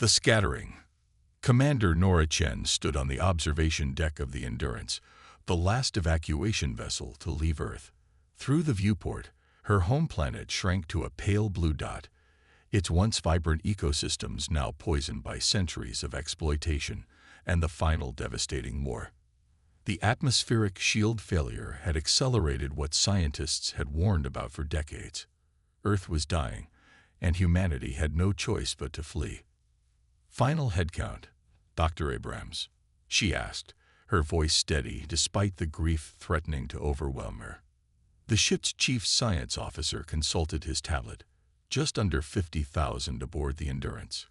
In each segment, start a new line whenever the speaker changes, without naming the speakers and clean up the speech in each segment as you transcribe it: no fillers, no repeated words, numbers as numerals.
The scattering. Commander Nora Chen stood on the observation deck of the Endurance, the last evacuation vessel to leave Earth. Through the viewport, her home planet shrank to a pale blue dot, its once vibrant ecosystems now poisoned by centuries of exploitation and the final devastating war. The atmospheric shield failure had accelerated what scientists had warned about for decades. Earth was dying, and humanity had no choice but to flee. Final headcount, Dr. Abrams, she asked, her voice steady despite the grief threatening to overwhelm her. The ship's chief science officer consulted his tablet. Just under 50,000 aboard the Endurance.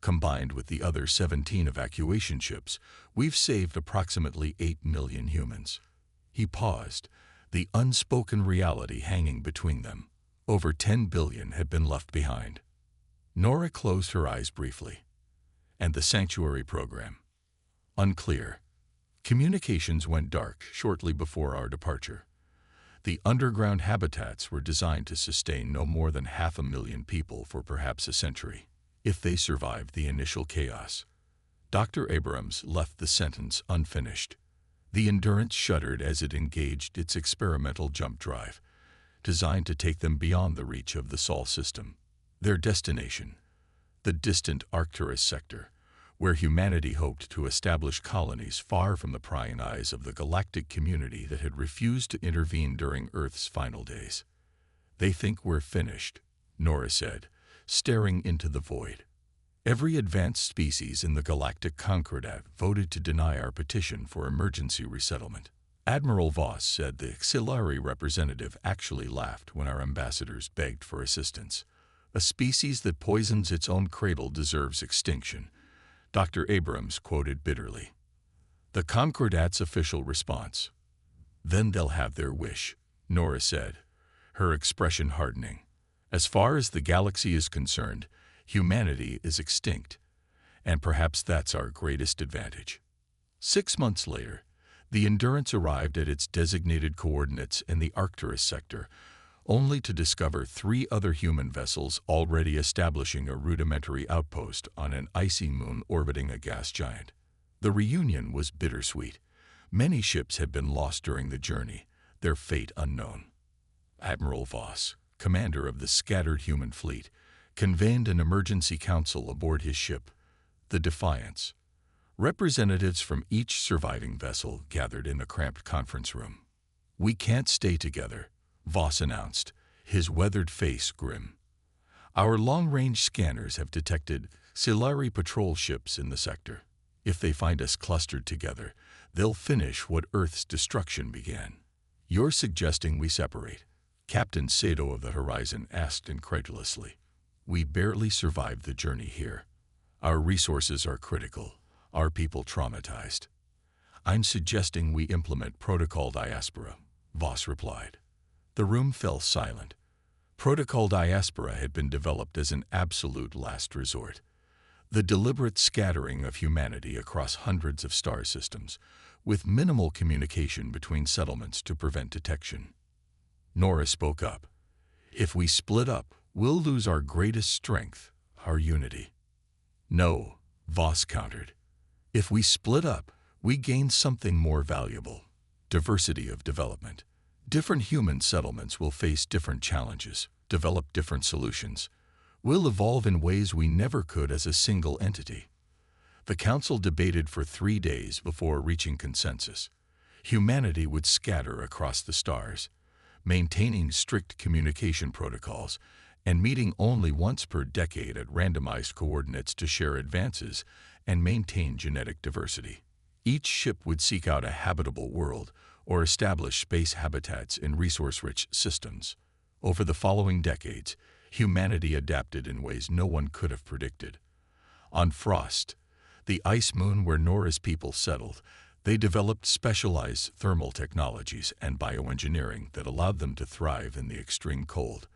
Combined with the other 17 evacuation ships, we've saved approximately 8 million humans. He paused, the unspoken reality hanging between them. Over 10 billion had been left behind. Nora closed her eyes briefly. And the sanctuary program? Unclear. Communications went dark shortly before our departure. The underground habitats were designed to sustain no more than 500,000 people for perhaps a century, if they survived the initial chaos. Dr. Abrams left the sentence unfinished. The Endurance shuddered as it engaged its experimental jump drive, designed to take them beyond the reach of the Sol system. Their destination, the distant Arcturus sector, where humanity hoped to establish colonies far from the prying eyes of the galactic community that had refused to intervene during Earth's final days. They think we're finished, Nora said, staring into the void. Every advanced species in the galactic Concordat voted to deny our petition for emergency resettlement. Admiral Voss said the Xilari representative actually laughed when our ambassadors begged for assistance. A species that poisons its own cradle deserves extinction, Dr. Abrams quoted bitterly. The Concordat's official response. Then they'll have their wish, Nora said, her expression hardening. As far as the galaxy is concerned, humanity is extinct, and perhaps that's our greatest advantage. 6 months later, the Endurance arrived at its designated coordinates in the Arcturus sector, only to discover 3 other human vessels already establishing a rudimentary outpost on an icy moon orbiting a gas giant. The reunion was bittersweet. Many ships had been lost during the journey, their fate unknown. Admiral Voss, commander of the scattered human fleet, convened an emergency council aboard his ship, the Defiance. Representatives from each surviving vessel gathered in the cramped conference room. We can't stay together, Voss announced, his weathered face grim. Our long-range scanners have detected Xilari patrol ships in the sector. If they find us clustered together, they'll finish what Earth's destruction began. You're suggesting we separate? Captain Sato of the Horizon asked incredulously. We barely survived the journey here. Our resources are critical, our people traumatized. I'm suggesting we implement Protocol Diaspora, Voss replied. The room fell silent. Protocol Diaspora had been developed as an absolute last resort. The deliberate scattering of humanity across hundreds of star systems, with minimal communication between settlements to prevent detection. Nora spoke up. If we split up, we'll lose our greatest strength, our unity. No, Voss countered. If we split up, we gain something more valuable, diversity of development. Different human settlements will face different challenges, develop different solutions. We'll evolve in ways we never could as a single entity. The council debated for 3 days before reaching consensus. Humanity would scatter across the stars, maintaining strict communication protocols and meeting only once per decade at randomized coordinates to share advances and maintain genetic diversity. Each ship would seek out a habitable world or establish space habitats in resource-rich systems. Over the following decades, humanity adapted in ways no one could have predicted. On Frost, the ice moon where Nora's people settled, they developed specialized thermal technologies and bioengineering that allowed them to thrive in the extreme cold.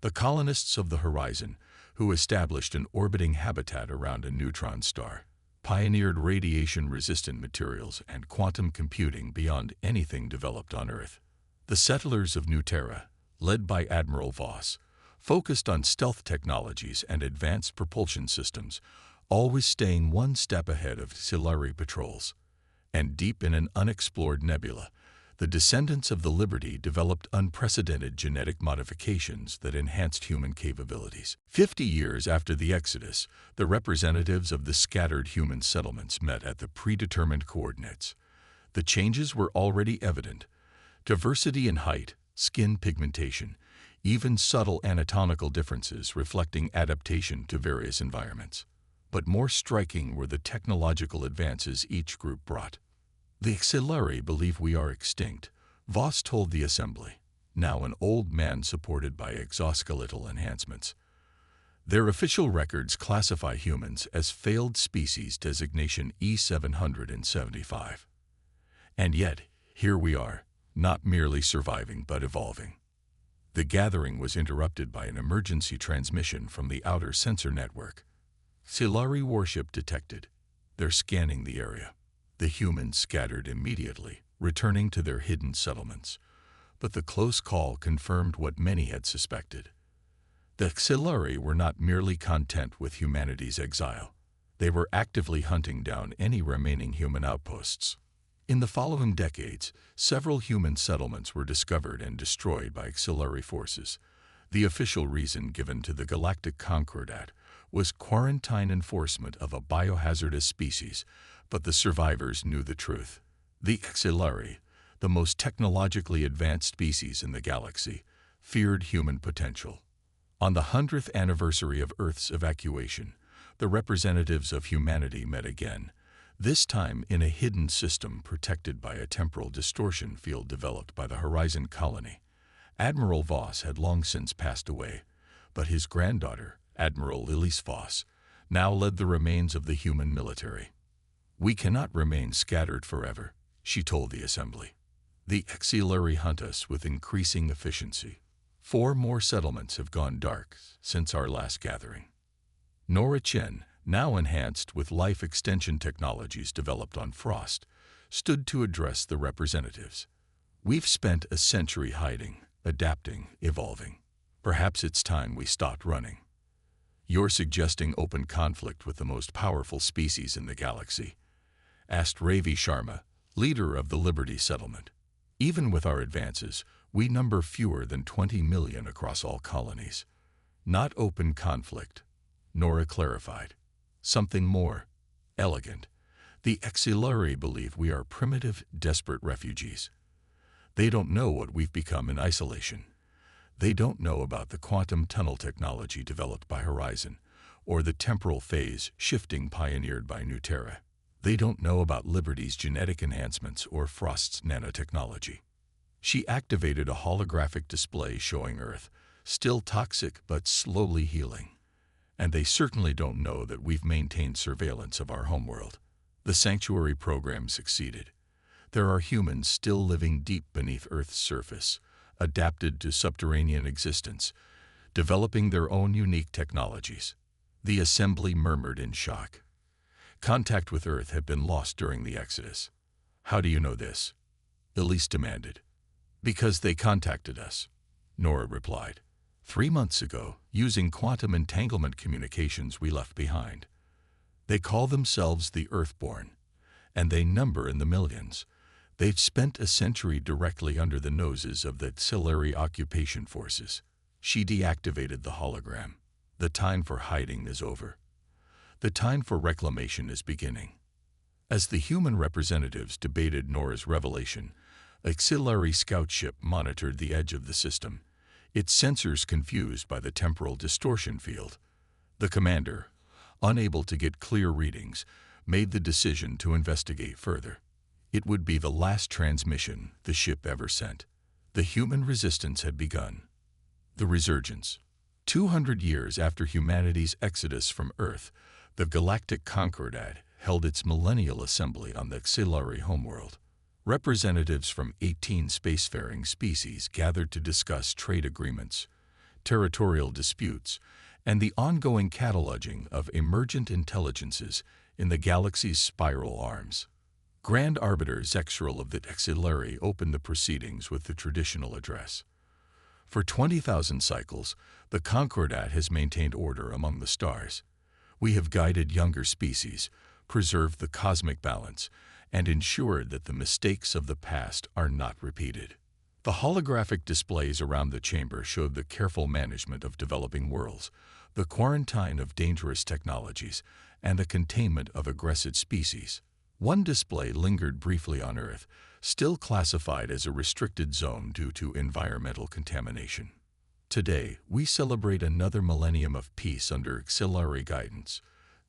The colonists of the Horizon, who established an orbiting habitat around a neutron star, pioneered radiation-resistant materials and quantum computing beyond anything developed on Earth. The settlers of New Terra, led by Admiral Voss, focused on stealth technologies and advanced propulsion systems, always staying one step ahead of Silari patrols. And deep in an unexplored nebula, the descendants of the Liberty developed unprecedented genetic modifications that enhanced human capabilities. 50 years after the Exodus, the representatives of the scattered human settlements met at the predetermined coordinates. The changes were already evident. Diversity in height, skin pigmentation, even subtle anatomical differences reflecting adaptation to various environments. But more striking were the technological advances each group brought. The Xilari believe we are extinct, Voss told the assembly, now an old man supported by exoskeletal enhancements. Their official records classify humans as failed species designation E775. And yet, here we are, not merely surviving but evolving. The gathering was interrupted by an emergency transmission from the outer sensor network. Silari warship detected. They're scanning the area. The humans scattered immediately, returning to their hidden settlements. But the close call confirmed what many had suspected. The Xilari were not merely content with humanity's exile. They were actively hunting down any remaining human outposts. In the following decades, several human settlements were discovered and destroyed by Xilari forces. The official reason given to the Galactic Concordat was quarantine enforcement of a biohazardous species, but the survivors knew the truth. The Xilari, the most technologically advanced species in the galaxy, feared human potential. On the 100th anniversary of Earth's evacuation, the representatives of humanity met again, this time in a hidden system protected by a temporal distortion field developed by the Horizon Colony. Admiral Voss had long since passed away, but his granddaughter, Admiral Elise Voss, now led the remains of the human military. "We cannot remain scattered forever," she told the assembly. "The Xilari hunt us with increasing efficiency. 4 more settlements have gone dark since our last gathering." Nora Chen, now enhanced with life extension technologies developed on Frost, stood to address the representatives. "We've spent a century hiding, adapting, evolving. Perhaps it's time we stopped running." "You're suggesting open conflict with the most powerful species in the galaxy?" asked Ravi Sharma, leader of the Liberty settlement. "Even with our advances, we number fewer than 20 million across all colonies." "Not open conflict," Nora clarified. "Something more elegant. The Xilari believe we are primitive, desperate refugees. They don't know what we've become in isolation. They don't know about the quantum tunnel technology developed by Horizon, or the temporal phase shifting pioneered by Nuterra. They don't know about Liberty's genetic enhancements or Frost's nanotechnology." She activated a holographic display showing Earth, still toxic but slowly healing. "And they certainly don't know that we've maintained surveillance of our homeworld. The sanctuary program succeeded. There are humans still living deep beneath Earth's surface, adapted to subterranean existence, developing their own unique technologies." The assembly murmured in shock. "Contact with Earth had been lost during the Exodus." "How do you know this?" Elise demanded. "Because they contacted us," Nora replied. 3 months ago, using quantum entanglement communications we left behind. They call themselves the Earthborn, and they number in the millions. They've spent a century directly under the noses of the Xilari occupation forces." She deactivated the hologram. "The time for hiding is over. The time for reclamation is beginning." As the human representatives debated Nora's revelation, a Xilari scout ship monitored the edge of the system, its sensors confused by the temporal distortion field. The commander, unable to get clear readings, made the decision to investigate further. It would be the last transmission the ship ever sent. The human resistance had begun. The resurgence. 200 years after humanity's exodus from Earth, the Galactic Concordat held its millennial assembly on the Xilari homeworld. Representatives from 18 spacefaring species gathered to discuss trade agreements, territorial disputes, and the ongoing cataloging of emergent intelligences in the galaxy's spiral arms. Grand Arbiter Zexral of the Xilari opened the proceedings with the traditional address. "For 20,000 cycles, the Concordat has maintained order among the stars. We have guided younger species, preserved the cosmic balance, and ensured that the mistakes of the past are not repeated. The holographic displays around the chamber showed the careful management of developing worlds, the quarantine of dangerous technologies, and the containment of aggressive species. One display lingered briefly on Earth, still classified as a restricted zone due to environmental contamination. Today, we celebrate another millennium of peace under auxiliary guidance.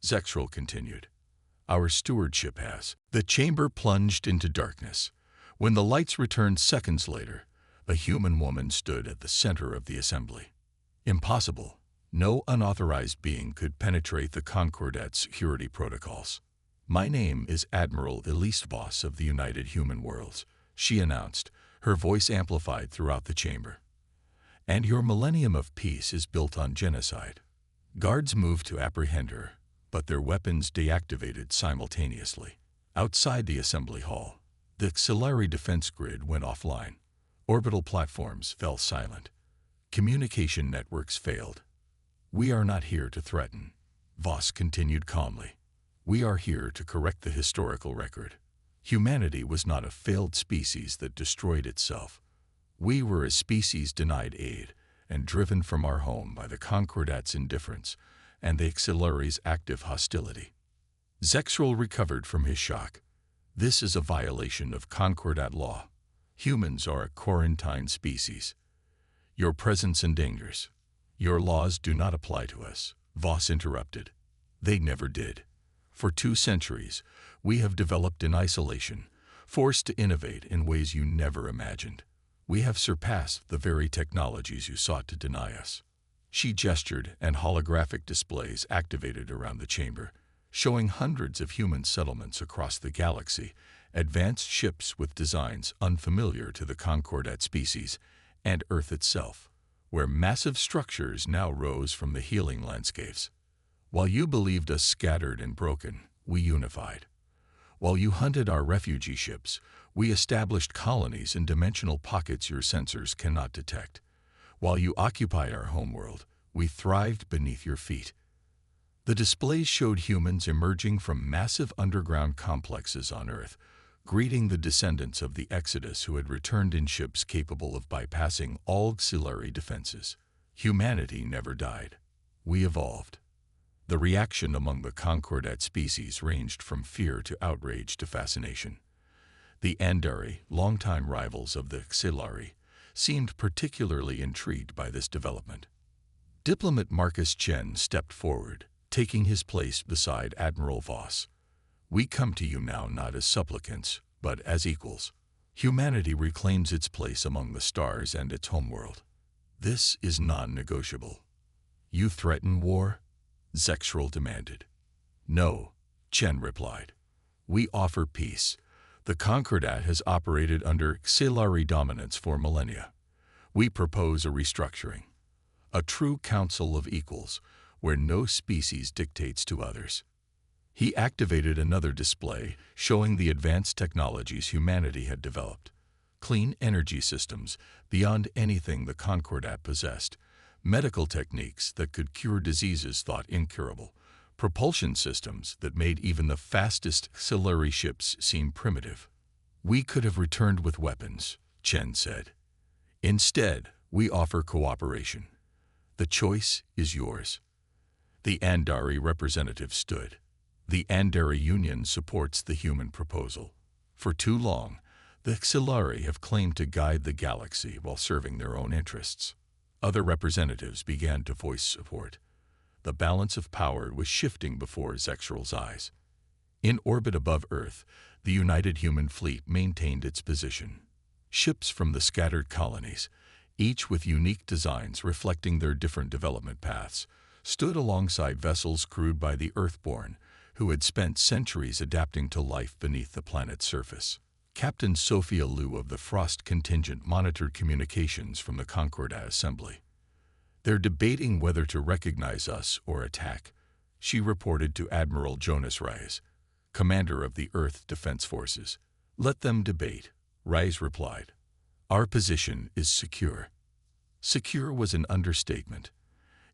Zexral continued. Our stewardship has. The chamber plunged into darkness. When the lights returned seconds later, a human woman stood at the center of the assembly. Impossible. No unauthorized being could penetrate the Concordat security protocols. My name is Admiral Elise Voss of the United Human Worlds, she announced, her voice amplified throughout the chamber. And your millennium of peace is built on genocide. Guards moved to apprehend her, but their weapons deactivated simultaneously. Outside the assembly hall, the auxiliary defense grid went offline. Orbital platforms fell silent. Communication networks failed. We are not here to threaten, Voss continued calmly. We are here to correct the historical record. Humanity was not a failed species that destroyed itself. We were a species denied aid and driven from our home by the Concordat's indifference and the auxiliary's active hostility. Zexral recovered from his shock. This is a violation of Concordat law. Humans are a quarantined species. Your presence endangers. Your laws do not apply to us, Voss interrupted. They never did. For 2 centuries, we have developed in isolation, forced to innovate in ways you never imagined. We have surpassed the very technologies you sought to deny us. She gestured, and holographic displays activated around the chamber, showing hundreds of human settlements across the galaxy, advanced ships with designs unfamiliar to the Concordat species, and Earth itself, where massive structures now rose from the healing landscapes. While you believed us scattered and broken, we unified. While you hunted our refugee ships, we established colonies in dimensional pockets your sensors cannot detect. While you occupied our homeworld, we thrived beneath your feet. The displays showed humans emerging from massive underground complexes on Earth, greeting the descendants of the Exodus who had returned in ships capable of bypassing all auxiliary defenses. Humanity never died. We evolved. The reaction among the Concordat species ranged from fear to outrage to fascination. The Andari, longtime rivals of the auxiliary, seemed particularly intrigued by this development. Diplomat Marcus Chen stepped forward, taking his place beside Admiral Voss. We come to you now not as supplicants, but as equals. Humanity reclaims its place among the stars and its homeworld. This is non-negotiable. You threaten war? Zexral demanded. No, Chen replied. We offer peace. The Concordat has operated under auxiliary dominance for millennia. We propose a restructuring. A true council of equals, where no species dictates to others. He activated another display showing the advanced technologies humanity had developed. Clean energy systems beyond anything the Concordat possessed. Medical techniques that could cure diseases thought incurable. Propulsion systems that made even the fastest auxiliary ships seem primitive. We could have returned with weapons, Chen said. Instead, we offer cooperation. The choice is yours. The Andari representative stood. The Andari Union supports the human proposal. For too long, the auxiliary have claimed to guide the galaxy while serving their own interests. Other representatives began to voice support. The balance of power was shifting before Zexral's eyes. In orbit above Earth, the United Human Fleet maintained its position. Ships from the scattered colonies, each with unique designs reflecting their different development paths, stood alongside vessels crewed by the Earthborn, who had spent centuries adapting to life beneath the planet's surface. Captain Sophia Liu of the Frost Contingent monitored communications from the Concordat Assembly. They're debating whether to recognize us or attack, she reported to Admiral Jonas Reyes, commander of the Earth Defense Forces. Let them debate, Reyes replied. Our position is secure. Secure was an understatement.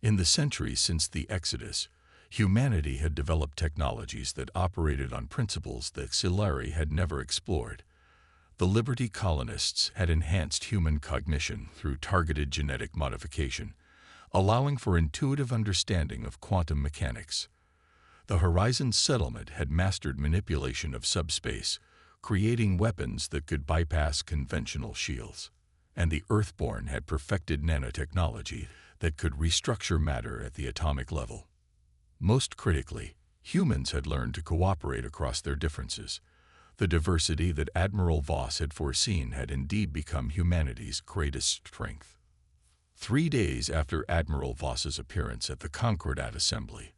In the centuries since the Exodus, Humanity had developed technologies that operated on principles that Xilari had never explored. The Liberty colonists had enhanced human cognition through targeted genetic modification, allowing for intuitive understanding of quantum mechanics. The Horizon settlement had mastered manipulation of subspace, creating weapons that could bypass conventional shields. And the Earthborn had perfected nanotechnology that could restructure matter at the atomic level. Most critically, humans had learned to cooperate across their differences. The diversity that Admiral Voss had foreseen had indeed become humanity's greatest strength. 3 days after Admiral Voss's appearance at the Concordat Assembly,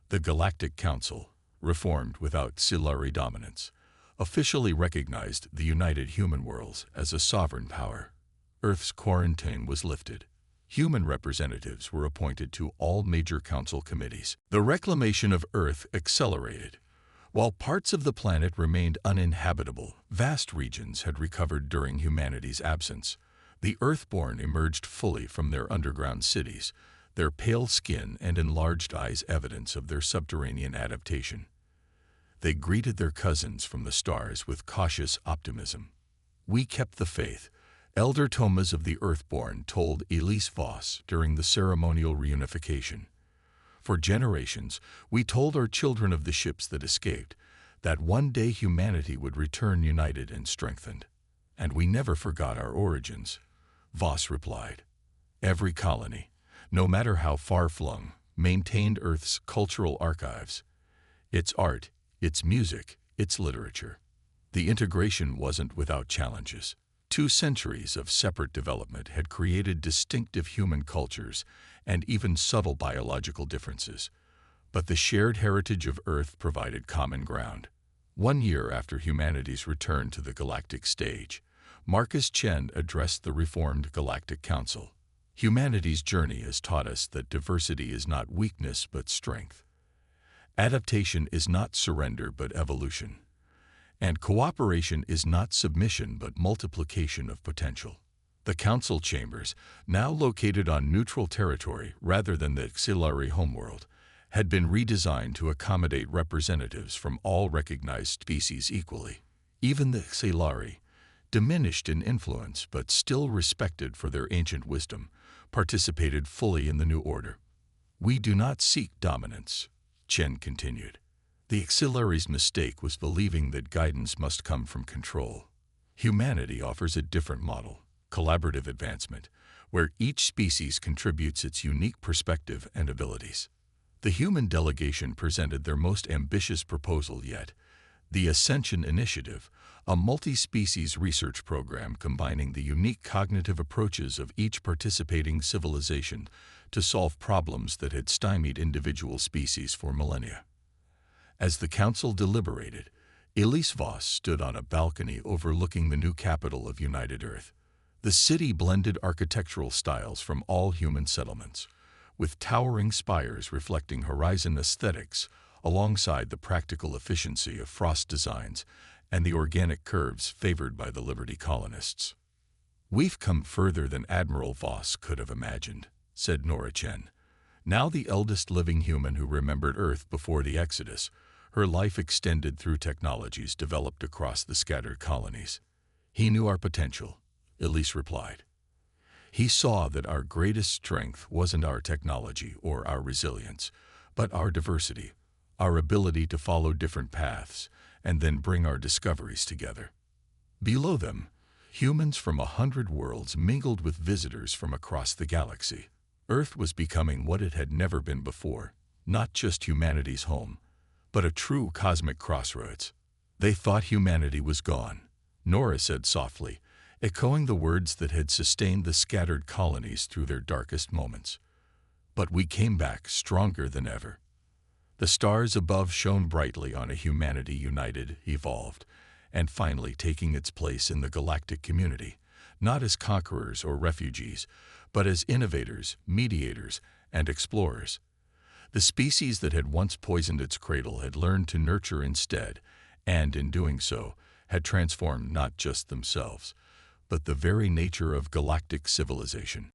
the Galactic Council, reformed without Xilari dominance, officially recognized the United Human Worlds as a sovereign power. Earth's quarantine was lifted. Human representatives were appointed to all major council committees. The reclamation of Earth accelerated. While parts of the planet remained uninhabitable, vast regions had recovered during humanity's absence. The Earthborn emerged fully from their underground cities, their pale skin and enlarged eyes evidence of their subterranean adaptation. They greeted their cousins from the stars with cautious optimism. "We kept the faith," Elder Thomas of the Earthborn told Elise Voss during the ceremonial reunification. "For generations, we told our children of the ships that escaped that one day humanity would return united and strengthened. And we never forgot our origins," Voss replied. Every colony, no matter how far-flung, maintained Earth's cultural archives. Its art, its music, its literature. The integration wasn't without challenges. 2 centuries of separate development had created distinctive human cultures and even subtle biological differences. But the shared heritage of Earth provided common ground. 1 year after humanity's return to the galactic stage, Marcus Chen addressed the reformed Galactic Council. "Humanity's journey has taught us that diversity is not weakness but strength. Adaptation is not surrender but evolution. And cooperation is not submission but multiplication of potential." The council chambers, now located on neutral territory rather than the Xilari homeworld, had been redesigned to accommodate representatives from all recognized species equally. Even the Xilari, diminished in influence but still respected for their ancient wisdom, participated fully in the new order. "We do not seek dominance," Chen continued. "The Xilari's mistake was believing that guidance must come from control. Humanity offers a different model, collaborative advancement, where each species contributes its unique perspective and abilities." The human delegation presented their most ambitious proposal yet, the Ascension Initiative, a multi-species research program combining the unique cognitive approaches of each participating civilization to solve problems that had stymied individual species for millennia. As the council deliberated, Elise Voss stood on a balcony overlooking the new capital of United Earth. The city blended architectural styles from all human settlements, with towering spires reflecting Horizon aesthetics alongside the practical efficiency of Frost designs and the organic curves favored by the Liberty colonists. "We've come further than Admiral Voss could have imagined," said Nora Chen, now the eldest living human who remembered Earth before the Exodus, her life extended through technologies developed across the scattered colonies. "He knew our potential," Elise replied. "He saw that our greatest strength wasn't our technology or our resilience, but our diversity, our ability to follow different paths and then bring our discoveries together." Below them, humans from 100 worlds mingled with visitors from across the galaxy. Earth was becoming what it had never been before, not just humanity's home, but a true cosmic crossroads. "They thought humanity was gone," Nora said softly, echoing the words that had sustained the scattered colonies through their darkest moments. "But we came back stronger than ever." The stars above shone brightly on a humanity united, evolved, and finally taking its place in the galactic community, not as conquerors or refugees, but as innovators, mediators, and explorers. The species that had once poisoned its cradle had learned to nurture instead, and in doing so, had transformed not just themselves, but the very nature of galactic civilization.